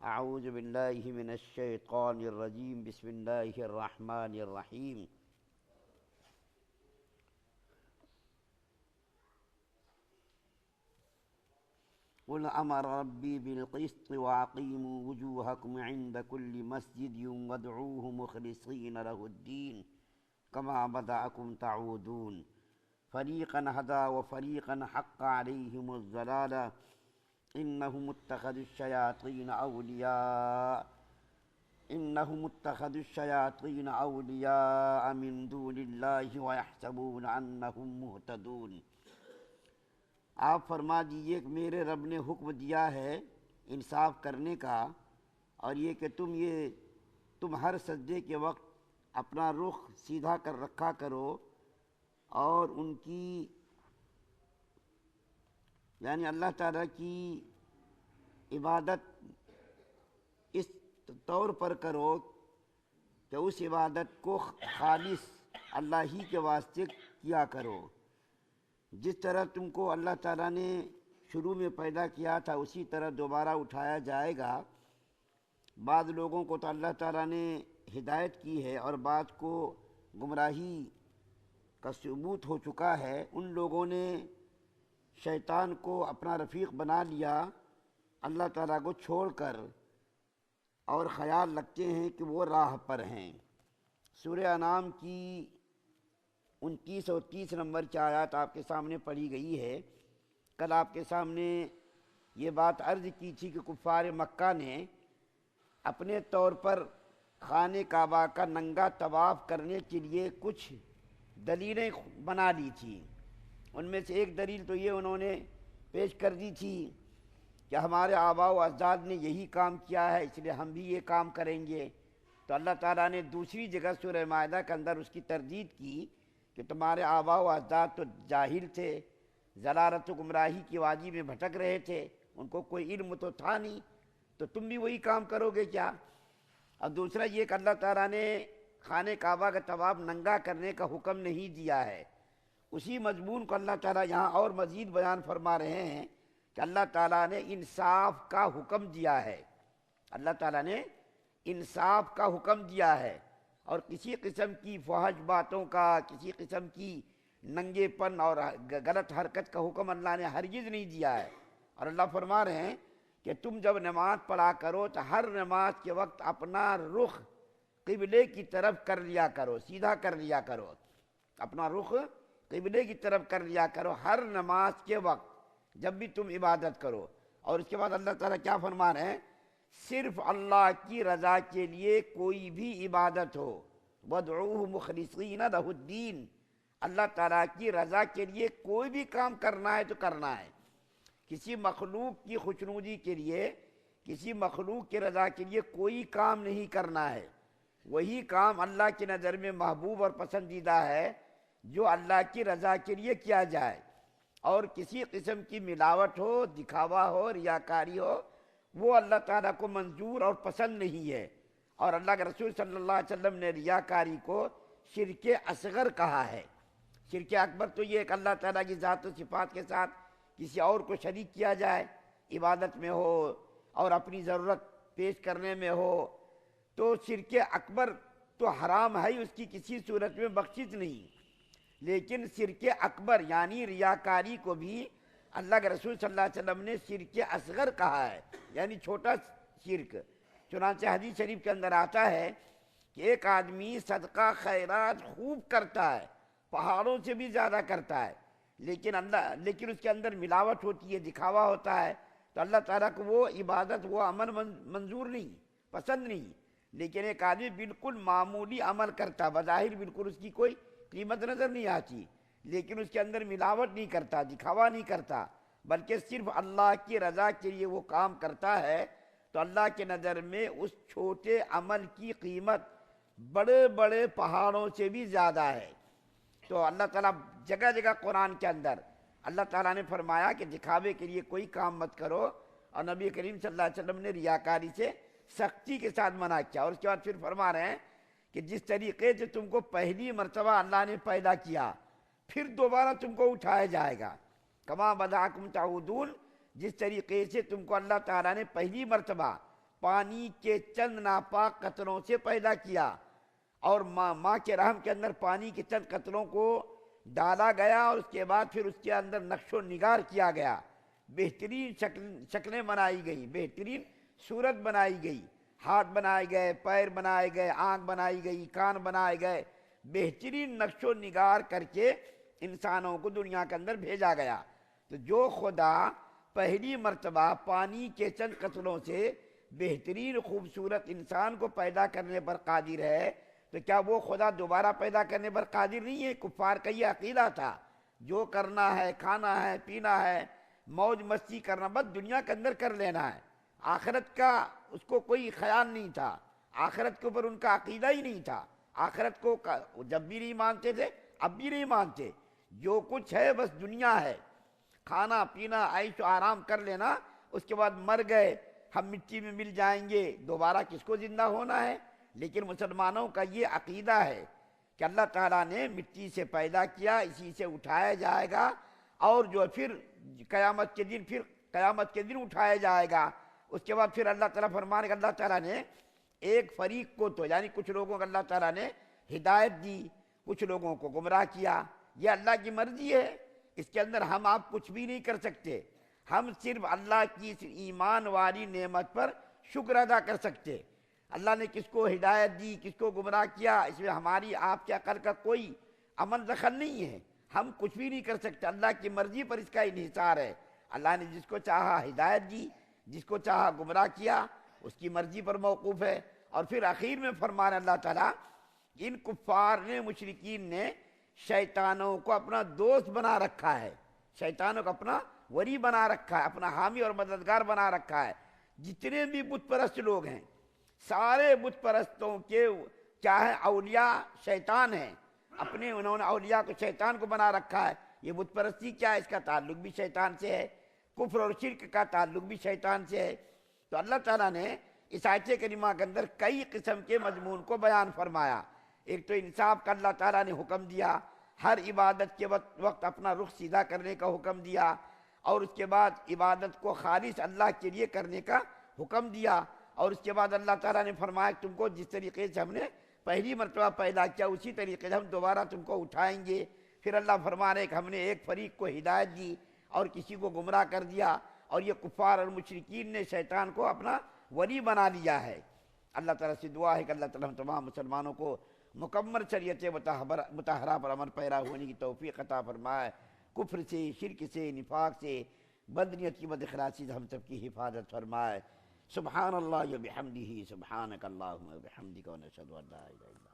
اعوذ باللہ من الشیطان الرجیم بسم اللہ الرحمن الرحیم قل امر ربی بالقسط واقیموا وجوہکم عند کل مسجد وادعوہ مخلصین لہ الدین کما بدأکم تعودون فریقا ہدی وفریقا حق علیہم الضلالہ انہم اتخذوا الشیاطین اولیاء من دون اللہ ویحسبون انہم مہتدون۔ آپ فرما دیجئے کہ میرے رب نے حکم دیا ہے انصاف کرنے کا، اور یہ کہ تم ہر سجدے کے وقت اپنا رخ سیدھا کر رکھا کرو، اور ان کی یعنی اللہ تعالیٰ کی عبادت اس طور پر کرو کہ اس عبادت کو خالص اللہ ہی کے واسطے کیا کرو۔ جس طرح تم کو اللہ تعالیٰ نے شروع میں پیدا کیا تھا اسی طرح دوبارہ اٹھایا جائے گا۔ بعض لوگوں کو تو اللہ تعالیٰ نے ہدایت کی ہے اور بعض کو گمراہی کا ثبوت ہو چکا ہے۔ ان لوگوں نے شیطان کو اپنا رفیق بنا لیا اللہ تعالیٰ کو چھوڑ کر، اور خیال رکھتے ہیں کہ وہ راہ پر ہیں۔ سورہ انعام کی 29 اور 30 نمبر کی آیات آپ کے سامنے پڑھی گئی ہے۔ کل آپ کے سامنے یہ بات عرض کی تھی کہ کفار مکہ نے اپنے طور پر خانہ کعبہ کا ننگا طواف کرنے کے لیے کچھ دلیلیں بنا لی تھیں۔ ان میں سے ایک دلیل تو یہ انہوں نے پیش کر دی تھی کہ ہمارے آباء و اجداد نے یہی کام کیا ہے اس لیے ہم بھی یہ کام کریں گے۔ تو اللہ تعالیٰ نے دوسری جگہ سورہ مائدہ کے اندر اس کی تردید کی کہ تمہارے آباء و اجداد تو جاہل تھے، ضلالت و گمراہی کی وادی میں بھٹک رہے تھے، ان کو کوئی علم تو تھا نہیں، تو تم بھی وہی کام کرو گے کیا؟ اور دوسرا یہ کہ اللہ تعالیٰ نے خانہ کعبہ کا طواف ننگا کرنے کا حکم نہیں دیا ہے۔ اسی مضمون کو اللہ تعالیٰ یہاں اور مزید بیان فرما رہے ہیں کہ اللہ تعالیٰ نے انصاف کا حکم دیا ہے۔ اللہ تعالیٰ نے انصاف کا حکم دیا ہے، اور کسی قسم کی فحش باتوں کا، کسی قسم کی ننگے پن اور غلط حرکت کا حکم اللہ نے ہرگز نہیں دیا ہے۔ اور اللہ فرما رہے ہیں کہ تم جب نماز پڑھا کرو تو ہر نماز کے وقت اپنا رخ قبلے کی طرف کر لیا کرو، سیدھا کر لیا کرو، اپنا رخ قبلے کی طرف کر لیا کرو ہر نماز کے وقت جب بھی تم عبادت کرو۔ اور اس کے بعد اللہ تعالیٰ کیا فرما رہے ہیں؟ صرف اللہ کی رضا کے لیے کوئی بھی عبادت ہو، وَادْعُوهُ مُخْلِصِينَ لَهُ الدِّينَ، اللہ تعالیٰ کی رضا کے لیے کوئی بھی کام کرنا ہے تو کرنا ہے۔ کسی مخلوق کی خوشنودی کے لیے، کسی مخلوق کی رضا کے لیے کوئی کام نہیں کرنا ہے۔ وہی کام اللہ کی نظر میں محبوب اور پسندیدہ ہے جو اللہ کی رضا کے لیے کیا جائے، اور کسی قسم کی ملاوٹ ہو، دکھاوا ہو، ریاکاری ہو، وہ اللہ تعالیٰ کو منظور اور پسند نہیں ہے۔ اور اللہ کے رسول صلی اللہ علیہ وسلم نے ریاکاری کو شرک اصغر کہا ہے۔ شرک اکبر تو یہ کہ اللہ تعالیٰ کی ذات و صفات کے ساتھ کسی اور کو شریک کیا جائے، عبادت میں ہو اور اپنی ضرورت پیش کرنے میں ہو، تو شرک اکبر تو حرام ہے ہی، اس کی کسی صورت میں بخشش نہیں۔ لیکن شرک اکبر یعنی ریاکاری کو بھی اللہ کے رسول صلی اللہ علیہ وسلم نے شرک اصغر کہا ہے، یعنی چھوٹا شرک۔ چنانچہ حدیث شریف کے اندر آتا ہے کہ ایک آدمی صدقہ خیرات خوب کرتا ہے، پہاڑوں سے بھی زیادہ کرتا ہے، لیکن اس کے اندر ملاوٹ ہوتی ہے، دکھاوا ہوتا ہے، تو اللہ تعالیٰ کو وہ عبادت، وہ عمل منظور نہیں، پسند نہیں۔ لیکن ایک آدمی بالکل معمولی عمل کرتا، بظاہر بالکل اس کی کوئی قیمت نظر نہیں آتی، لیکن اس کے اندر ملاوٹ نہیں کرتا، دکھاوا نہیں کرتا، بلکہ صرف اللہ کی رضا کے لیے وہ کام کرتا ہے، تو اللہ کے نظر میں اس چھوٹے عمل کی قیمت بڑے بڑے پہاڑوں سے بھی زیادہ ہے۔ تو اللہ تعالیٰ جگہ جگہ قرآن کے اندر اللہ تعالیٰ نے فرمایا کہ دکھاوے کے لیے کوئی کام مت کرو، اور نبی کریم صلی اللہ علیہ وسلم نے ریاکاری سے سختی کے ساتھ منع کیا۔ اور اس کے بعد پھر فرما رہے ہیں کہ جس طریقے سے تم کو پہلی مرتبہ اللہ نے پیدا کیا، پھر دوبارہ تم کو اٹھایا جائے گا، کما بدأکم تعودون، جس طریقے سے تم کو اللہ تعالیٰ نے پہلی مرتبہ پانی کے چند ناپاک قطروں سے پیدا کیا، اور ماں کے رحم کے اندر پانی کے چند قطروں کو ڈالا گیا، اور اس کے بعد پھر اس کے اندر نقش و نگار کیا گیا، بہترین شکلیں بنائی گئیں، بہترین صورت بنائی گئی، ہاتھ بنائے گئے، پیر بنائے گئے، آنکھ بنائی گئی، کان بنائے گئے، بہترین نقش و نگار کر کے انسانوں کو دنیا کے اندر بھیجا گیا۔ تو جو خدا پہلی مرتبہ پانی کے چند قطروں سے بہترین خوبصورت انسان کو پیدا کرنے پر قادر ہے، تو کیا وہ خدا دوبارہ پیدا کرنے پر قادر نہیں ہے؟ کفار کا یہ عقیدہ تھا، جو کرنا ہے، کھانا ہے، پینا ہے، موج مستی کرنا، بس دنیا کے اندر کر لینا ہے، آخرت کا اس کو کوئی خیال نہیں تھا، آخرت کے اوپر ان کا عقیدہ ہی نہیں تھا، آخرت کو جب بھی نہیں مانتے تھے، اب بھی نہیں مانتے، جو کچھ ہے بس دنیا ہے، کھانا پینا عیش و آرام کر لینا، اس کے بعد مر گئے، ہم مٹی میں مل جائیں گے، دوبارہ کس کو زندہ ہونا ہے؟ لیکن مسلمانوں کا یہ عقیدہ ہے کہ اللہ تعالیٰ نے مٹی سے پیدا کیا، اسی سے اٹھایا جائے گا، اور جو پھر قیامت کے دن اٹھایا جائے گا۔ اس کے بعد پھر اللہ تعالیٰ فرمانے کہ اللہ تعالیٰ نے ایک فریق کو تو یعنی کچھ لوگوں کو اللہ تعالیٰ نے ہدایت دی، کچھ لوگوں کو گمراہ کیا، یہ اللہ کی مرضی ہے، اس کے اندر ہم آپ کچھ بھی نہیں کر سکتے، ہم صرف اللہ کی اس ایمان والی نعمت پر شکر ادا کر سکتے۔ اللہ نے کس کو ہدایت دی، کس کو گمراہ کیا، اس میں ہماری آپ کے عقل کا کوئی عمل دخل نہیں ہے، ہم کچھ بھی نہیں کر سکتے، اللہ کی مرضی پر اس کا انحصار ہے۔ اللہ نے جس کو چاہا ہدایت دی، جس کو چاہا گمراہ کیا، اس کی مرضی پر موقوف ہے۔ اور پھر اخیر میں فرمانا اللہ تعالیٰ، ان کفار نے، مشرکین نے شیطانوں کو اپنا دوست بنا رکھا ہے، شیطانوں کو اپنا ولی بنا رکھا ہے، اپنا حامی اور مددگار بنا رکھا ہے۔ جتنے بھی بت پرست لوگ ہیں، سارے بت پرستوں کے کیا ہے؟ اولیاء شیطان ہیں، اپنے انہوں نے اولیاء کو شیطان کو بنا رکھا ہے۔ یہ بت پرستی کیا ہے؟ اس کا تعلق بھی شیطان سے ہے، کفر اور شرک کا تعلق بھی شیطان سے ہے۔ تو اللہ تعالیٰ نے اس آیت کریمہ کے اندر کئی قسم کے مضمون کو بیان فرمایا۔ ایک تو انصاف کا اللہ تعالیٰ نے حکم دیا، ہر عبادت کے وقت اپنا رخ سیدھا کرنے کا حکم دیا، اور اس کے بعد عبادت کو خالص اللہ کے لیے کرنے کا حکم دیا، اور اس کے بعد اللہ تعالیٰ نے فرمایا کہ تم کو جس طریقے سے ہم نے پہلی مرتبہ پیدا کیا، اسی طریقے سے ہم دوبارہ تم کو اٹھائیں گے۔ پھر اللہ فرما رہے کہ ہم نے ایک فریق کو ہدایت دی اور کسی کو گمراہ کر دیا، اور یہ کفار اور مشرکین نے شیطان کو اپنا ولی بنا لیا ہے۔ اللہ تعالیٰ سے دعا ہے کہ اللہ تعالیٰ ہم تمام مسلمانوں کو مکمل شریعت مطہرہ پر عمل پیرا ہونے کی توفیق عطا فرمائے، کفر سے، شرک سے، نفاق سے، بدنیت کی بد اخلاصی سے ہم سب کی حفاظت فرمائے۔ سبحان اللہ و بحمدہ، سبحانک اللہم و بحمدک، ونشہد ان لا الہ الا انت۔